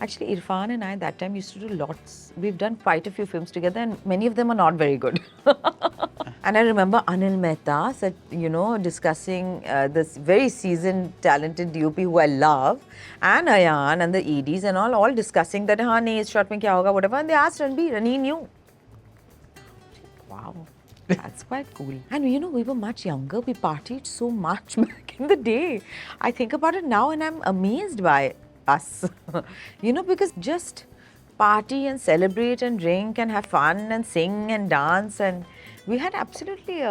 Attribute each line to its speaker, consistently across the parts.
Speaker 1: Actually, Irfan and I that time used to do lots. We've done quite a few films together, and many of them are not very good. And I remember Anil Mehta said, discussing this very seasoned, talented DOP who I love, and Ayan and the EDs and all discussing that, हाँ नहीं इस shot में क्या होगा, whatever. And they asked Ranbir, and he knew. Wow. That's quite cool. And we were much younger. We partied so much back in the day. I think about it now and I'm amazed by us. Because just party and celebrate and drink and have fun and sing and dance, and we had absolutely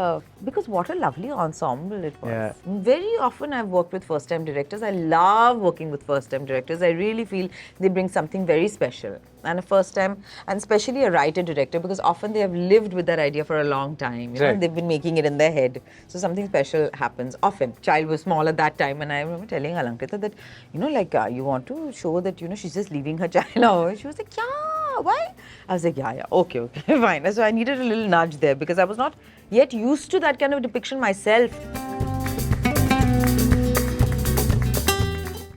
Speaker 1: because what a lovely ensemble it was.
Speaker 2: Yeah.
Speaker 1: Very often I've worked with first time directors. I love working with first time directors. I really feel they bring something very special. And a first time, and especially a writer director, because often they have lived with that idea for a long time.
Speaker 2: Right.
Speaker 1: They've been making it in their head. So something special happens. Often, child was small at that time, and I remember telling Alankrita that, you want to show that, she's just leaving her child now. She was like, yeah, why? I was like, yeah, okay, fine. So I needed a little nudge there because I was not yet used to that kind of depiction myself.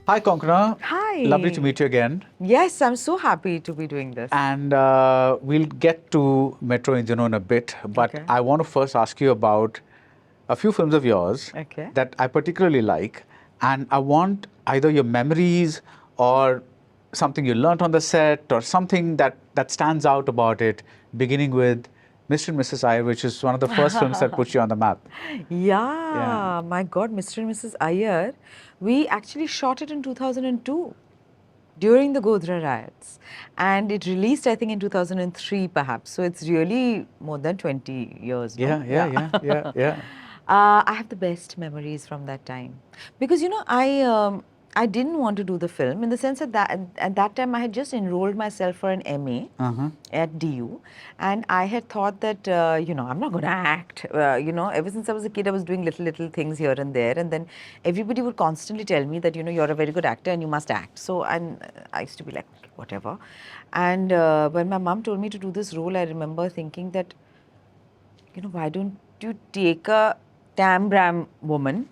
Speaker 2: Hi, Konkona.
Speaker 1: Hi.
Speaker 2: Lovely to meet you again.
Speaker 1: Yes, I'm so happy to be doing this.
Speaker 2: And we'll get to Metro in Dino in a bit, but
Speaker 1: Okay.
Speaker 2: I want to first ask you about a few films of yours
Speaker 1: Okay.
Speaker 2: that I particularly like, and I want either your memories or something you learnt on the set or something that stands out about it, beginning with Mr. and Mrs. Iyer, which is one of the first films that put you on the map.
Speaker 1: Yeah, my God, Mr. and Mrs. Iyer. We actually shot it in 2002 during the Godhra riots. And it released, I think, in 2003 perhaps. So it's really more than 20 years. No?
Speaker 2: Yeah.
Speaker 1: I have the best memories from that time. Because, I didn't want to do the film in the sense that at that time I had just enrolled myself for an MA at DU, and I had thought that I'm not going to act. Ever since I was a kid, I was doing little things here and there, and then everybody would constantly tell me that you're a very good actor and you must act. So I used to be like, okay, whatever. And when my mom told me to do this role, I remember thinking that, why don't you take a tam-bram woman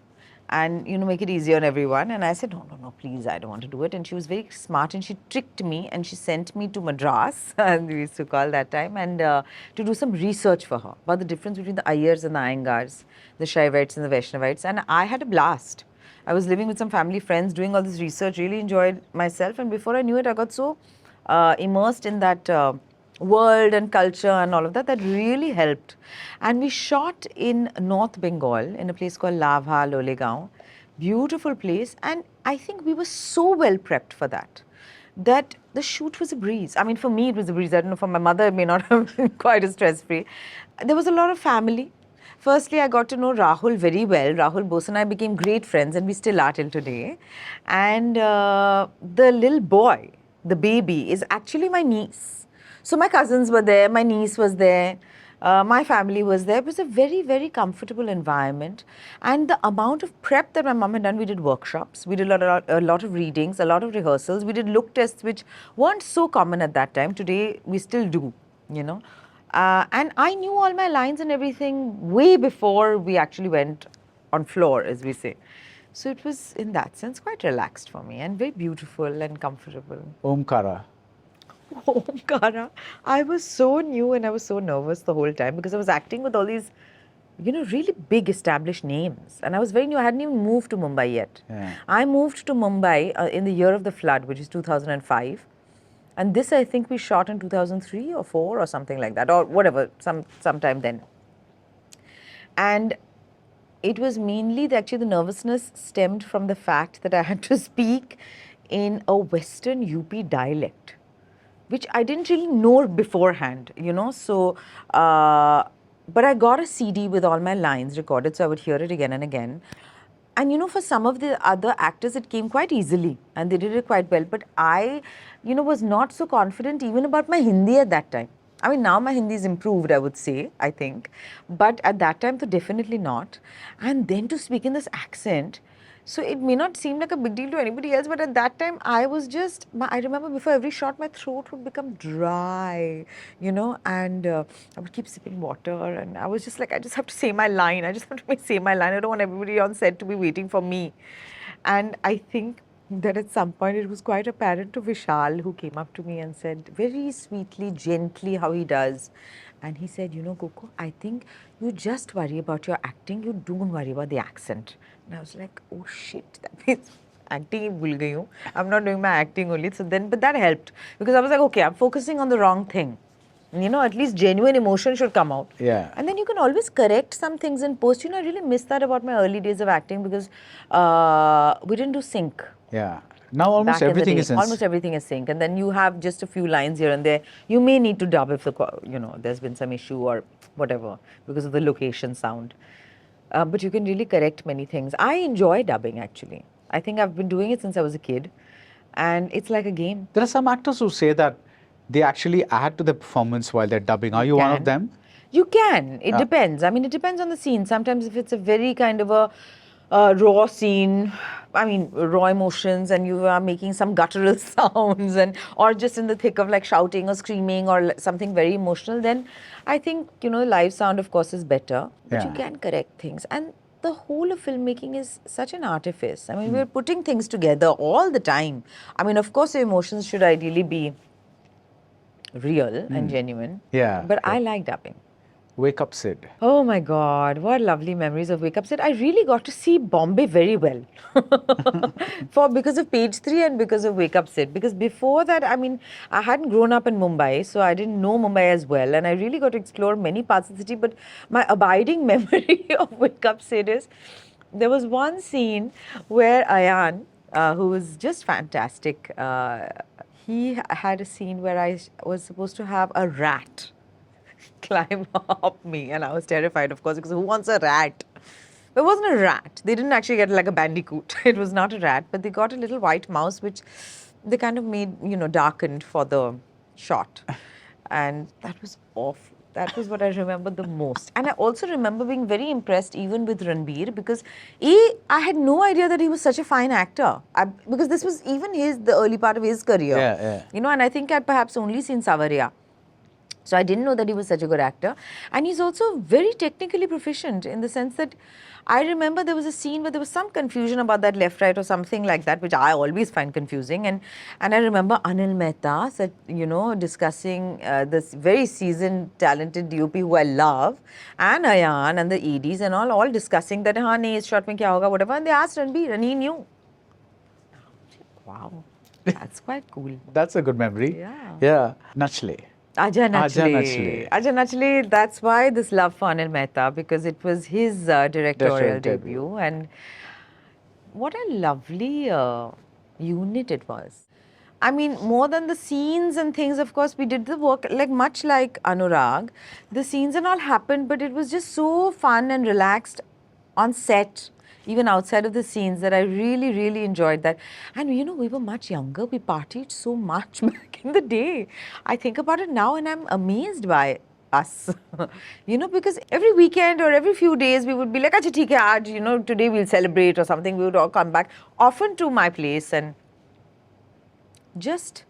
Speaker 1: and make it easier on everyone. And I said, no, please, I don't want to do it. And she was very smart and she tricked me and she sent me to Madras, as we used to call that time, and to do some research for her about the difference between the Iyers and the Iyengars, the Shaivites and the Vaishnavites. And I had a blast. I was living with some family friends, doing all this research, really enjoyed myself. And before I knew it, I got so immersed in that world and culture and all of that really helped. And we shot in North Bengal in a place called Lavha, Lolegaon. Beautiful place, and I think we were so well prepped for that the shoot was a breeze. I mean, for me it was a breeze. I don't know, for my mother it may not have been quite as stress-free. There was a lot of family. Firstly, I got to know Rahul very well. Rahul Bose and I became great friends, and we still are till today. And the little boy, the baby, is actually my niece. So my cousins were there, my niece was there, my family was there. It was a very, very comfortable environment. And the amount of prep that my mom had done, we did workshops, we did a lot of readings, a lot of rehearsals, we did look tests which weren't so common at that time. Today, we still do, and I knew all my lines and everything way before we actually went on floor, as we say. So it was, in that sense, quite relaxed for me and very beautiful and comfortable.
Speaker 2: Omkara.
Speaker 1: Omkara. I was so new and I was so nervous the whole time because I was acting with all these, really big established names. And I was very new. I hadn't even moved to Mumbai yet.
Speaker 2: Yeah.
Speaker 1: I moved to Mumbai in the year of the flood, which is 2005. And this, I think, we shot in 2003 or 4 or something like that, or whatever, sometime then. And it was mainly, actually, the nervousness stemmed from the fact that I had to speak in a Western UP dialect, which I didn't really know beforehand, So, but I got a CD with all my lines recorded, so I would hear it again and again. And, for some of the other actors, it came quite easily, and they did it quite well. But I, was not so confident even about my Hindi at that time. I mean, now my Hindi is improved, I would say, I think. But at that time, so definitely not. And then to speak in this accent, so it may not seem like a big deal to anybody else, but at that time, I was just, I remember before every shot, my throat would become dry, and I would keep sipping water, and I was just like, I just have to say my line. I just have to say my line. I don't want everybody on set to be waiting for me. And I think that at some point it was quite apparent to Vishal, who came up to me and said very sweetly, gently, how he does. And he said, you know, Coco, I think you just worry about your acting, you don't worry about the accent. And I was like, oh shit, that means acting hi bhul gayi hu. I'm not doing my acting only. So then, but that helped because I was like, okay, I'm focusing on the wrong thing. You know, at least genuine emotion should come out.
Speaker 2: Yeah.
Speaker 1: And then you can always correct some things in post. You know, I really miss that about my early days of acting because we didn't do sync.
Speaker 2: Yeah. Now almost
Speaker 1: Back in the
Speaker 2: everything
Speaker 1: day.
Speaker 2: is in
Speaker 1: Almost everything is sync, and then you have just a few lines here and there. You may need to dub if the there's been some issue or whatever because of the location sound. But you can really correct many things. I enjoy dubbing actually. I think I've been doing it since I was a kid, and it's like a game.
Speaker 2: There are some actors who say that they actually add to the performance while they're dubbing. Are you one of them?
Speaker 1: You can. It depends. I mean, it depends on the scene. Sometimes if it's a very kind of a raw scene, I mean, raw emotions, and you are making some guttural sounds, and or just in the thick of like shouting or screaming or something very emotional, then I think, live sound, of course, is better. But you
Speaker 2: Yeah.
Speaker 1: can correct things. And the whole of filmmaking is such an artifice. I mean, we're putting things together all the time. I mean, of course, the emotions should ideally be real and genuine.
Speaker 2: Yeah.
Speaker 1: But I like dubbing.
Speaker 2: Wake Up Sid.
Speaker 1: Oh my God, what lovely memories of Wake Up Sid. I really got to see Bombay very well because of Page 3 and because of Wake Up Sid. Because before that, I mean, I hadn't grown up in Mumbai, so I didn't know Mumbai as well. And I really got to explore many parts of the city. But my abiding memory of Wake Up Sid is there was one scene where Ayan, who was just fantastic, he had a scene where I was supposed to have a rat climb up me, and I was terrified, of course, because who wants a rat? It wasn't a rat. They didn't actually get like a bandicoot. It was not a rat, but they got a little white mouse, which they kind of made, darkened for the shot. And that was awful. That was what I remember the most. And I also remember being very impressed even with Ranbir because I had no idea that he was such a fine actor. Because this was even the early part of his career.
Speaker 2: Yeah.
Speaker 1: And I think I'd perhaps only seen Savaria. So I didn't know that he was such a good actor. And he's also very technically proficient in the sense that I remember there was a scene where there was some confusion about that left, right or something like that, which I always find confusing. And I remember Anil Mehta, discussing this very seasoned, talented DOP who I love, and Ayan and the EDs and all discussing that, haan, nahi, is shot mein kya hoga, whatever. And they asked Ranbir and he knew. Wow, that's quite cool.
Speaker 2: That's a good memory.
Speaker 1: Yeah.
Speaker 2: Yeah. Nachle.
Speaker 1: Aja Nachle.
Speaker 2: Nachle.
Speaker 1: Aja Nachle, that's why this love for Anil Mehta, because it was his directorial debut. And what a lovely unit it was. I mean, more than the scenes and things, of course, we did the work, like much like Anurag. The scenes and all happened, but it was just so fun and relaxed on set, even outside of the scenes, that I really, really enjoyed that. And we were much younger. We partied so much back in the day. I think about it now and I'm amazed by us. Because every weekend or every few days we would be like, acha theek hai, aaj, today we'll celebrate or something. We would all come back, often to my place, and just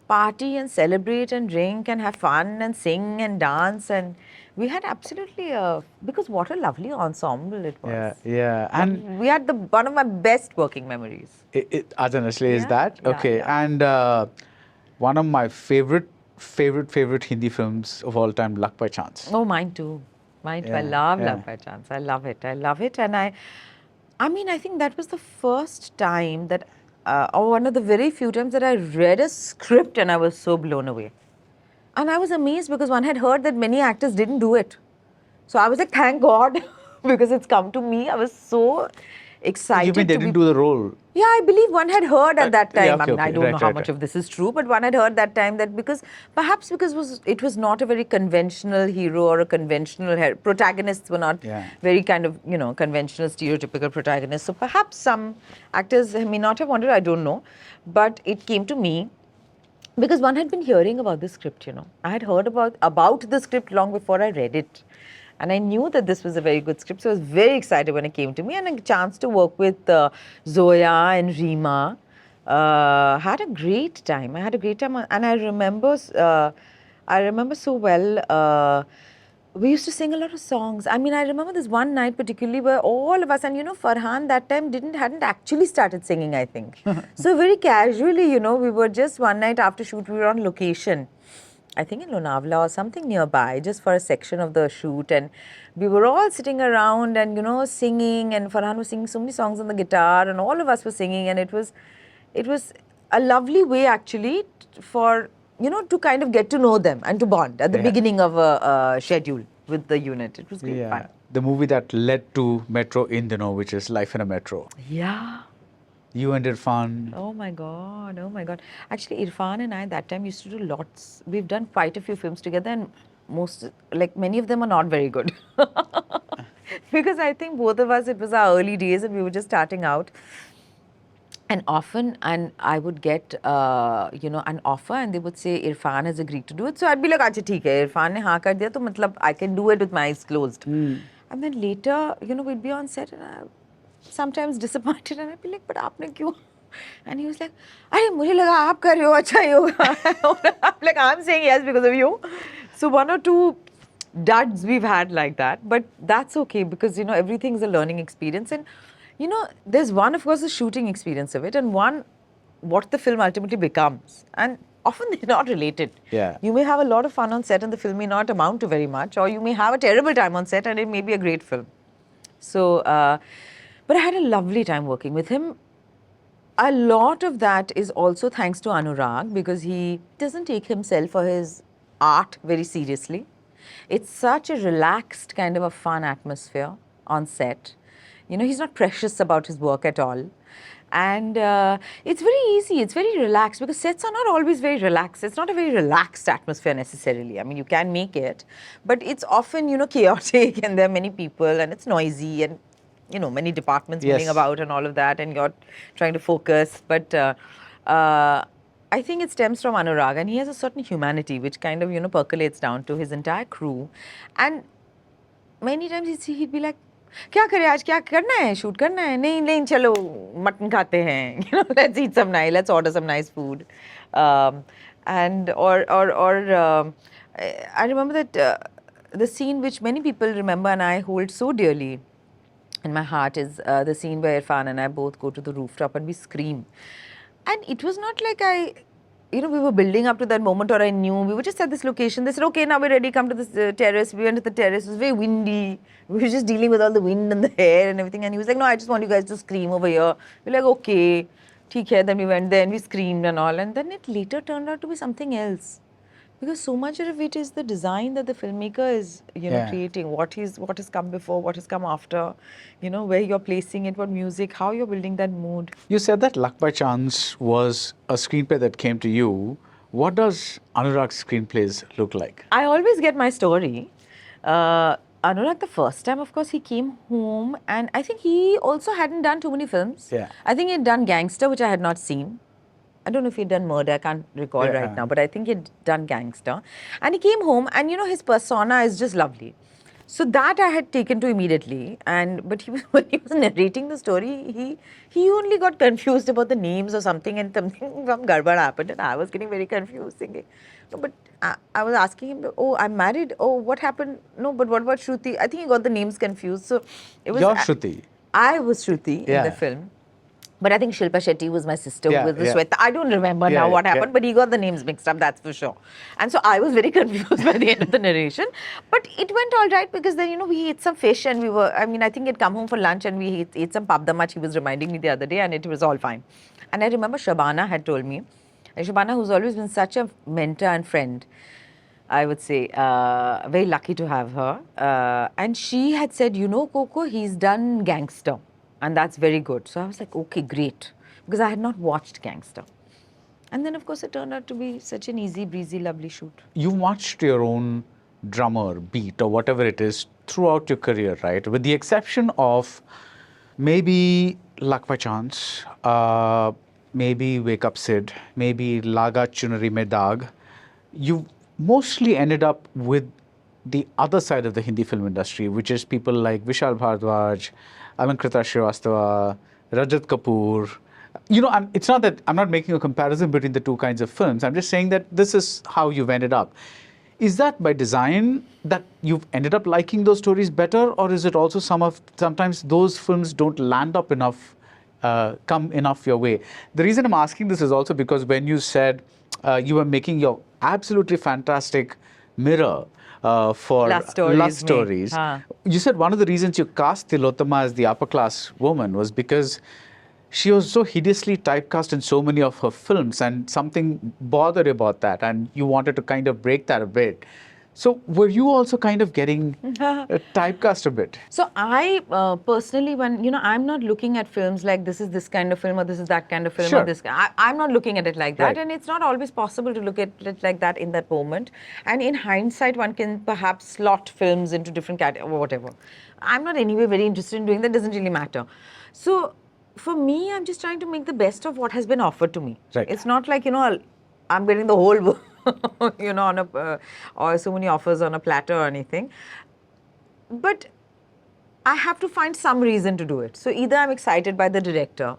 Speaker 1: party and celebrate and drink and have fun and sing and dance. And we had absolutely because what a lovely ensemble it was.
Speaker 2: Yeah. And
Speaker 1: we had one of my best working memories.
Speaker 2: Aja Nachle is that?
Speaker 1: Yeah,
Speaker 2: Okay.
Speaker 1: yeah.
Speaker 2: And one of my favorite Hindi films of all time, Luck by Chance.
Speaker 1: Oh, mine too. Mine too.
Speaker 2: Yeah,
Speaker 1: I love
Speaker 2: yeah.
Speaker 1: Love by Chance. I love it. And I mean, I think that was the first time that, or one of the very few times that I read a script and I was so blown away. And I was amazed because one had heard that many actors didn't do it. So I was like, thank God, because it's come to me. I was so excited.
Speaker 2: You mean they didn't do the role?
Speaker 1: Yeah, I believe one had heard at that time.
Speaker 2: Yeah, okay,
Speaker 1: I mean, I
Speaker 2: okay.
Speaker 1: don't know how
Speaker 2: Right.
Speaker 1: much of this is true, but one had heard that time that because it was not a very conventional hero or a conventional protagonists were not very kind of, conventional, stereotypical protagonists. So perhaps some actors may not have wanted, I don't know. But it came to me because one had been hearing about the script, I had heard about the script long before I read it. And I knew that this was a very good script, so I was very excited when it came to me. And a chance to work with Zoya and Reema. Had a great time. And I remember so well we used to sing a lot of songs. I mean, I remember this one night particularly where all of us, and Farhan that time hadn't actually started singing, I think. So very casually, we were just one night after shoot, we were on location. I think in Lonavala or something nearby, just for a section of the shoot, and we were all sitting around and singing, and Farhan was singing so many songs on the guitar, and all of us were singing, and it was a lovely way actually for to kind of get to know them and to bond at the beginning of a schedule with the unit. It was great fun.
Speaker 2: The movie that led to Metro in Dino, which is Life in a Metro.
Speaker 1: Yeah.
Speaker 2: You and Irfan.
Speaker 1: Oh my God, oh my God. Actually, Irfan and I that time used to do lots. We've done quite a few films together, and many of them are not very good. Because I think both of us, it was our early days and we were just starting out. And often, and I would get, an offer and they would say, Irfan has agreed to do it. So I'd be like, acha, theek hai, Irfan ne haan kar diya, to matlab, I can do it with my eyes closed. And then later, we'd be on set and I sometimes disappointed and I'd be like, but aapne kyun? And he was like, "Arey, mujhe laga aap kar rahe ho, acha hi hoga." I'm like, I'm saying yes because of you. So one or two duds we've had like that, but that's okay because, everything's a learning experience. And there's one, of course, the shooting experience of it, and one, what the film ultimately becomes. And often they're not related.
Speaker 2: Yeah.
Speaker 1: You may have a lot of fun on set and the film may not amount to very much, or you may have a terrible time on set and it may be a great film. So, but I had a lovely time working with him. A lot of that is also thanks to Anurag, because he doesn't take himself or his art very seriously. It's such a relaxed kind of a fun atmosphere on set. He's not precious about his work at all. And it's very easy, it's very relaxed, because sets are not always very relaxed. It's not a very relaxed atmosphere necessarily. I mean, you can make it, but it's often, chaotic and there are many people and it's noisy and, many departments moving about and all of that, and you're trying to focus. But I think it stems from Anurag, and he has a certain humanity which kind of, percolates down to his entire crew. And many times he'd be like, क्या करें आज, क्या करना है, shoot करना है, नहीं नहीं चलो मटन खाते हैं, let's eat some nice, let's order some nice food. And I remember that the scene which many people remember and I hold so dearly in my heart is the scene where Irfan and I both go to the rooftop and we scream. And it was not like we were building up to that moment, or I knew. We were just at this location. They said, okay, now we're ready, come to this terrace. We went to the terrace. It was very windy. We were just dealing with all the wind and the hair and everything. And he was like, no, I just want you guys to scream over here. We're like, okay, theek hai. Then we went there and we screamed and all. And then it later turned out to be something else. Because so much of it is the design that the filmmaker is, creating. What has come before, what has come after, where you're placing it, what music, how you're building that mood.
Speaker 2: You said that Luck by Chance was a screenplay that came to you. What does Anurag's screenplays look like?
Speaker 1: I always get my story. Anurag, the first time, of course, he came home, and I think he also hadn't done too many films.
Speaker 2: Yeah.
Speaker 1: I think he'd done Gangster, which I had not seen. I don't know if he'd done Murder, I can't recall right now, but I think he'd done Gangster. And he came home and, his persona is just lovely. So that I had taken to immediately. But when he was narrating the story, he only got confused about the names or something, and something from Garbad happened, and I was getting very confused, thinking, no, but I was asking him, oh, I'm married, oh, what happened? No, but what about Shruti? I think he got the names confused. So it was...
Speaker 2: You're Shruti.
Speaker 1: I was Shruti in the film. But I think Shilpa Shetty was my sister with the Shweta. I don't remember now what happened, but he got the names mixed up, that's for sure. And so I was very confused by the end of the narration. But it went all right, because then, we ate some fish and I think he'd come home for lunch and we ate some papdamach, he was reminding me the other day, and it was all fine. And I remember Shabana had told me, and Shabana, who's always been such a mentor and friend, I would say, very lucky to have her. And she had said, Coco, he's done Gangster. And that's very good. So I was like, okay, great. Because I had not watched Gangster. And then, of course, it turned out to be such an easy, breezy, lovely shoot.
Speaker 2: You watched your own drummer, beat, or whatever it is, throughout your career, right? With the exception of maybe Luck by Chance, maybe Wake Up Sid, maybe Laga Chunari Mein Daag, you mostly ended up with the other side of the Hindi film industry, which is people like Vishal Bharadwaj, Alankrita Srivastava, Rajat Kapoor. It's not that I'm not making a comparison between the two kinds of films. I'm just saying that this is how you've ended up. Is that by design that you've ended up liking those stories better, or is it also sometimes those films don't land up enough, come enough your way? The reason I'm asking this is also because when you said you were making your absolutely fantastic mirror for Lust Stories, you said one of the reasons you cast Tilottama as the upper class woman was because she was so hideously typecast in so many of her films, and something bothered you about that, and you wanted to kind of break that a bit. So were you also kind of getting typecast a bit?
Speaker 1: So I personally, when, I'm not looking at films like this is this kind of film or this is that kind of film or this. I'm not looking at it like that, and it's not always possible to look at it like that in that moment. And in hindsight, one can perhaps slot films into different categories or whatever. I'm not anyway very interested in doing that. Doesn't really matter. So for me, I'm just trying to make the best of what has been offered to me. It's not like, I'm getting the whole book, on a, or so many offers on a platter or anything. But I have to find some reason to do it. So either I'm excited by the director.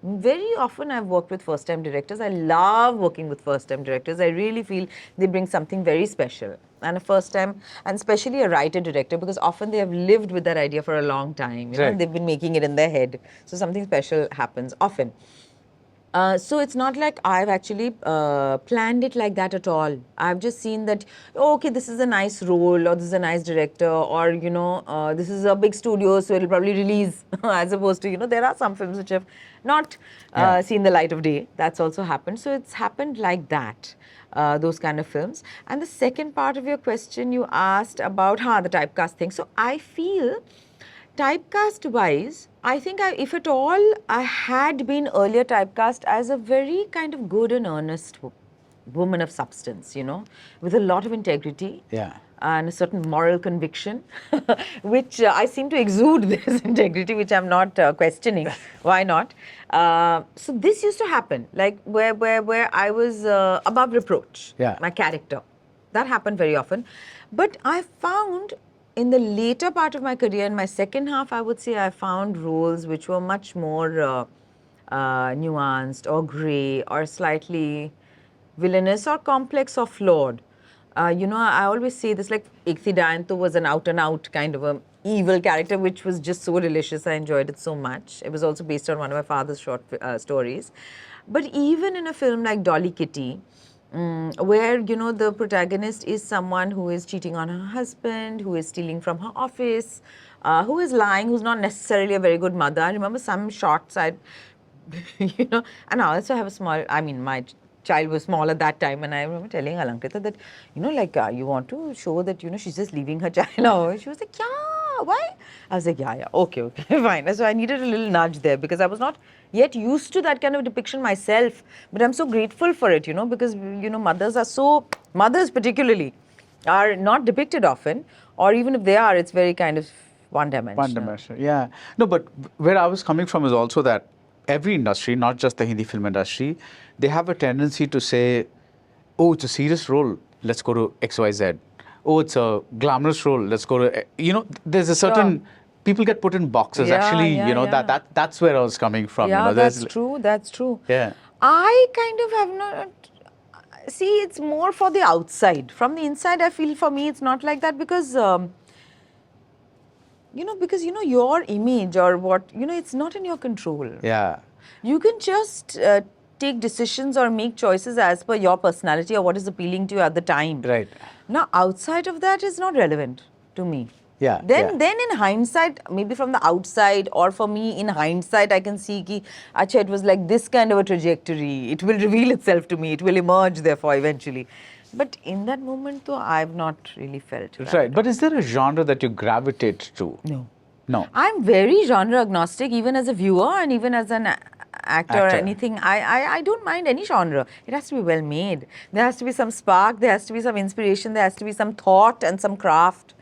Speaker 1: Very often I've worked with first-time directors. I love working with first-time directors. I really feel they bring something very special. And a first-time, and especially a writer-director, because often they have lived with that idea for a long time. And they've been making it in their head. So something special happens often. So it's not like I've actually planned it like that at all. I've just seen that, okay, this is a nice role, or this is a nice director, or, this is a big studio, so it'll probably release, as opposed to, there are some films which have not seen the light of day. That's also happened. So it's happened like that, those kind of films. And the second part of your question, you asked about the typecast thing. So I feel typecast-wise, I think if at all, I had been earlier typecast as a very kind of good and earnest woman of substance, with a lot of integrity. And a certain moral conviction, which I seem to exude this integrity, which I'm not questioning. Why not? So this used to happen, like where I was above reproach, my character. That happened very often. But I found in the later part of my career, in my second half, I would say I found roles which were much more nuanced or grey or slightly villainous or complex or flawed. I always say this, like Ikthidayanto was an out-and-out kind of a evil character, which was just so delicious. I enjoyed it so much. It was also based on one of my father's short stories. But even in a film like Dolly Kitty, where, the protagonist is someone who is cheating on her husband, who is stealing from her office, who is lying, who's not necessarily a very good mother. I remember some shots and I also have a small, my child was small at that time, and I remember telling Alankrita that, you want to show that, she's just leaving her child now. She was like, yeah, why? I was like, yeah, okay, fine. So I needed a little nudge there, because I was not yet used to that kind of depiction myself. But I'm so grateful for it, because, mothers particularly are not depicted often, or even if they are, it's very kind of one-dimensional.
Speaker 2: One-dimensional, yeah. No, but where I was coming from is also that every industry, not just the Hindi film industry, they have a tendency to say, oh, it's a serious role, let's go to XYZ. Oh, it's a glamorous role, let's go to, there's a certain, people get put in boxes, that's where I was coming from.
Speaker 1: Yeah, that's true.
Speaker 2: Yeah.
Speaker 1: I kind of have not, see, it's more for the outside. From the inside, I feel for me, it's not like that, because, your image or what, it's not in your control.
Speaker 2: Yeah.
Speaker 1: You can just take decisions or make choices as per your personality or what is appealing to you at the time.
Speaker 2: Right.
Speaker 1: Now, outside of that is not relevant to me.
Speaker 2: Yeah.
Speaker 1: Then in hindsight, maybe from the outside, or for me in hindsight, I can see ki, it was like this kind of a trajectory. It will reveal itself to me. It will emerge, therefore, eventually. But in that moment, though, I've not really felt that.
Speaker 2: Right. But is there a genre that you gravitate to? No.
Speaker 1: I'm very genre agnostic, even as a viewer and even as an actor or anything. I don't mind any genre. It has to be well made. There has to be some spark. There has to be some inspiration. There has to be some thought and some craft,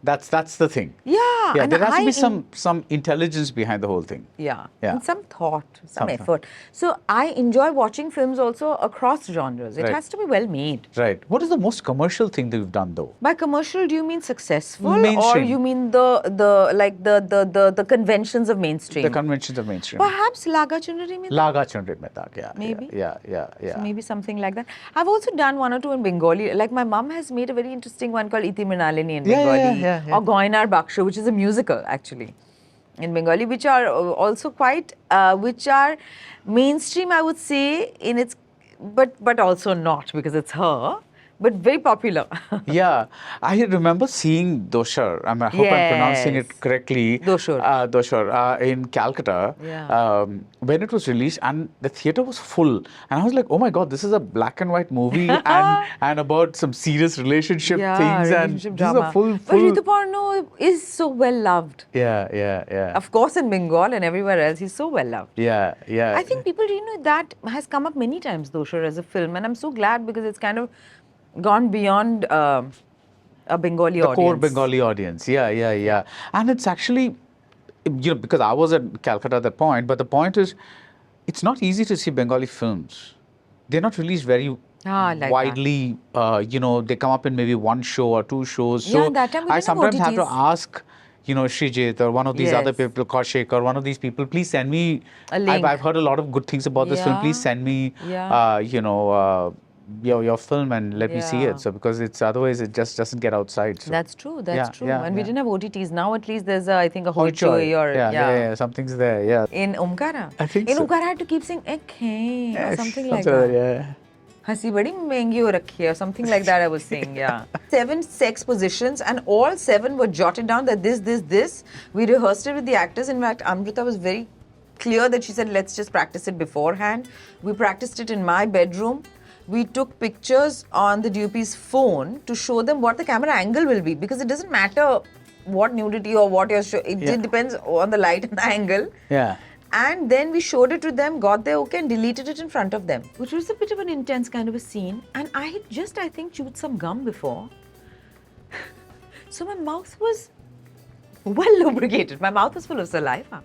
Speaker 2: That's the thing.
Speaker 1: Yeah.
Speaker 2: Yeah,
Speaker 1: and
Speaker 2: there has to be
Speaker 1: I
Speaker 2: some intelligence behind the whole thing.
Speaker 1: Yeah.
Speaker 2: Yeah.
Speaker 1: And some thought, some
Speaker 2: Some
Speaker 1: effort. So I enjoy watching films also across genres. It
Speaker 2: Right.
Speaker 1: has to be well made.
Speaker 2: Right. What is the most commercial thing that you've done though?
Speaker 1: By commercial, do you mean successful, or
Speaker 2: Mainstream.
Speaker 1: you mean the conventions of mainstream?
Speaker 2: The conventions of mainstream.
Speaker 1: Perhaps Laga Chunari mein.
Speaker 2: Laga Chandrit Mehta. Yeah.
Speaker 1: Maybe.
Speaker 2: Yeah.
Speaker 1: So maybe something like that. I've also done one or two in Bengali. Like my mom has made a very interesting one called Iti Mrinalini in Bengali,
Speaker 2: yeah.
Speaker 1: or Goinar Baksho, which is a musical actually in Bengali, which are also quite, which are mainstream, I would say, in its, but also not, because it's her, but very popular.
Speaker 2: Yeah, I remember seeing Doshar. I hope I'm pronouncing
Speaker 1: Yes.
Speaker 2: it correctly.
Speaker 1: Doshar.
Speaker 2: Doshar in Calcutta.
Speaker 1: Yeah.
Speaker 2: When it was released, and the theater was full, and I was like, "Oh my God, this is a black and white movie, and about some serious relationship things,
Speaker 1: relationship
Speaker 2: and
Speaker 1: drama.
Speaker 2: this is a full."
Speaker 1: But Rituparno is so well loved.
Speaker 2: Yeah.
Speaker 1: Of course, in Bengal and everywhere else, he's so well loved.
Speaker 2: Yeah.
Speaker 1: I think people, that has come up many times, Doshar, as a film, and I'm so glad because it's kind of gone beyond a Bengali audience.
Speaker 2: The core Bengali audience. Yeah. And it's actually, because I was at Calcutta at that point, but the point is, it's not easy to see Bengali films. They're not released very
Speaker 1: like
Speaker 2: widely. They come up in maybe one show or two shows. So
Speaker 1: Yeah, that time we
Speaker 2: I
Speaker 1: didn't have
Speaker 2: sometimes have to
Speaker 1: OTTs.
Speaker 2: ask, Srijit or one of these other
Speaker 1: Yes.
Speaker 2: people, Kaushik or one of these people, please send me.
Speaker 1: A link.
Speaker 2: I've heard a lot of good things about this film.
Speaker 1: Yeah.
Speaker 2: Please send me,
Speaker 1: Yeah.
Speaker 2: your film and let me see
Speaker 1: Yeah.
Speaker 2: it. So because it's otherwise it just doesn't get outside. So.
Speaker 1: That's true. That's true.
Speaker 2: yeah,
Speaker 1: And we
Speaker 2: yeah.
Speaker 1: didn't have OTTs. Now at least there's I think a
Speaker 2: Hoi
Speaker 1: Hoichoi or
Speaker 2: yeah, something's there. Yeah.
Speaker 1: in Omkara.
Speaker 2: I think
Speaker 1: in
Speaker 2: so.
Speaker 1: Omkara I had to keep saying ekhe or something like
Speaker 2: that.
Speaker 1: that.
Speaker 2: Yeah.
Speaker 1: Hansi badi mehengi ho rakhi hai or something like that I was saying, yeah. 7 sex positions and all 7 were jotted down that this. We rehearsed it with the actors. In fact, Amrita was very clear that she said, let's just practice it beforehand. We practiced it in my bedroom. We took pictures on the DOP's phone to show them what the camera angle will be, because it doesn't matter what nudity or what you're showing. It just depends on the light and the angle.
Speaker 2: Yeah.
Speaker 1: And then we showed it to them, got their okay, and deleted it in front of them, which was a bit of an intense kind of a scene. And I had just, I think, chewed some gum before. So my mouth was well lubricated. My mouth was full of saliva.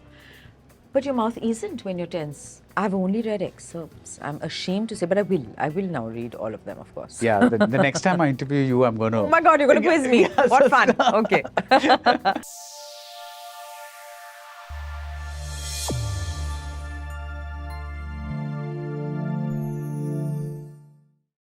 Speaker 1: But your mouth isn't when you're tense. I've only read excerpts. I'm ashamed to say, but I will now read all of them, of course.
Speaker 2: Yeah, the next time I interview you, I'm going to...
Speaker 1: Oh my God, you're going to quiz me. What fun. Okay.